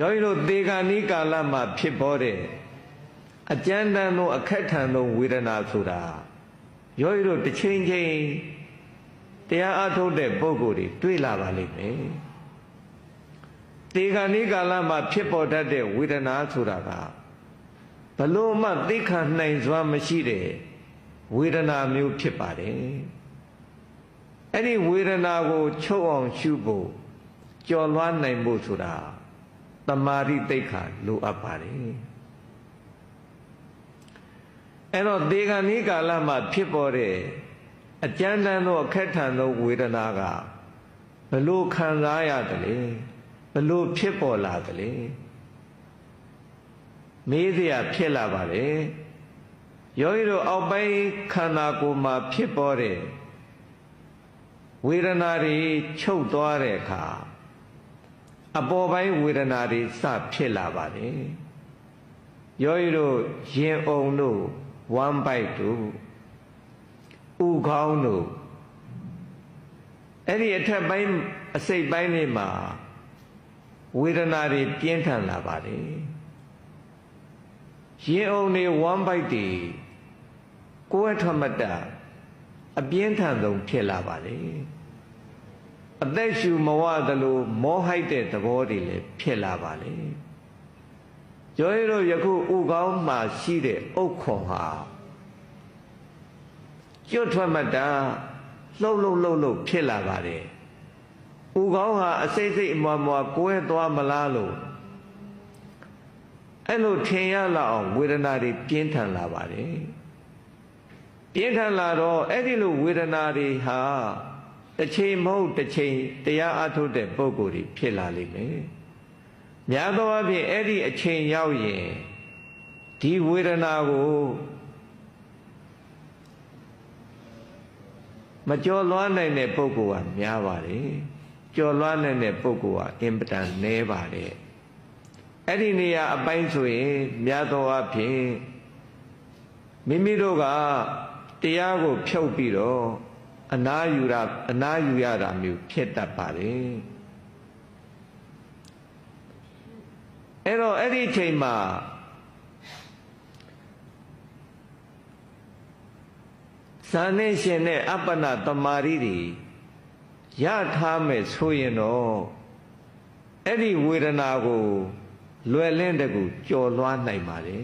ယောဂီတို့သေခါနီးကာလမှာဖြစ်ပေါ်တဲ့အကြမ်းတမ်းသောအခက်ထန်သောဝေဒနာဆိုတာယောဂီတို့တစ်ချိန်ချိန်တရားအားထုတ်တဲ့ပုဂ္ဂိုလ်တွေတွေ့လာပါလိမ့်မယ်သေခါနီးကာလမှာဖြစ်ပေါ်တတ်တဲ့ဝေဒနာဆိုတာကဘလို့မှသိခံနိုင်စွမ်းမရှိတဲ့ဝေဒနာမျိုးဖြစ်ပါတယ်အဲ့ဒီဝေဒနာကိုချုပ်အောင်ရှုဖို့ကျော်လွှားနိုင်ဖို့ဆိုတာတမာရိသိက္ခာလိုအပ်ပါတယ်အဲ့တော့သေခါနီးကာလမှာဖြစ်ပေါ်တဲ့အကြမ်းတမ်းသောအခက်ထန်သောဝေဒနာကဘလို့ခံစားရတယ်လဲဘလို့ဖြစ်ပေါ်လာတယ်လဲမေးစရာဖြစ်လာပါတယ်ယောဂီတို့အောက်ပိုင်းခန္ဓာကိုယ်မှာဖြစ်ပေါ်တဲ့ဝေဒနာတွေချုပ်သွားတဲ့အခါအပေါ်ပိုင်းဝေဒနာတွေစဖြစ်လာပါတယ်ယောဂီတို့ရင်အုံတို့ဝမ်းပိုက်တို့ဥခေါင်းတို့အဲ့ဒီအထက်ပိုင်းအစိတ်ပိုင်းတွေမှာဝေဒနာတွေပြင်းထန်လာပါတယ်ရင်အုံတွေဝမ်းပိုက်တွေကိုယ်ထမတအပြင်းထန်ဆုံးဖြစ်လာပါတယ်အသက်ရှူမဝသလိုမောဟိုက်တဲ့သဘောတွေလည်းဖြစ်လာပါလေယောဂီတို့ယခုဥကောင်းမှာရှိတဲ့ဥက္ခွန်ဟာကျွတ်ထွက်မတာလှုပ်ဖြစ်လာပါတယ်ဥကောင်းဟာအစိမ့်အမွားမွားကိုယ်သွားမလားလို့အဲ့လိုထင်ရလောက်အောင်ဝေဒနာတွေပြင်းထန်လာပါတယ်ပြင်းထန်လာတော့အဲ့ဒီလိုဝေဒနာတွေဟာတစ်ချိန်မဟုတ်တစ်ချိန်တရားအထုတ်တဲ့ပုဂ္ဂိုလ်တွေဖြစ်လာလိမ့်မယ်များသောအားဖြင့်အဲ့ဒီအချိန်ရောက်ရင်ဒီဝေဒနာကိုမကျော်လွှားနိုင်တဲ့ပုဂ္ဂိုလ်ကများပါတယ်ကျော်လွှားနိုင်တဲ့ပုဂ္ဂိုလ်ကအင်ပတန်နည်းပါတယ်အဲ့ဒီနေရာအပိုင်းဆိုရင်များသောအားဖြင့်မိမိတို့ကတရားကိုဖြုတ်ပြီးတော့အနာယူရတာမျိုးဖြစ်တတ်ပါတယ်အဲ့တော့အဲ့ဒီအချိန်မှာဇာနဲ့ရှင်နဲ့အပ္ပနာတမာရီတွေရထားမယ်ဆိုရင်တော့အဲ့ဒီဝေဒနာကိုလွယ်လင်းတကူကျော်လွှားနိုင်ပါလေ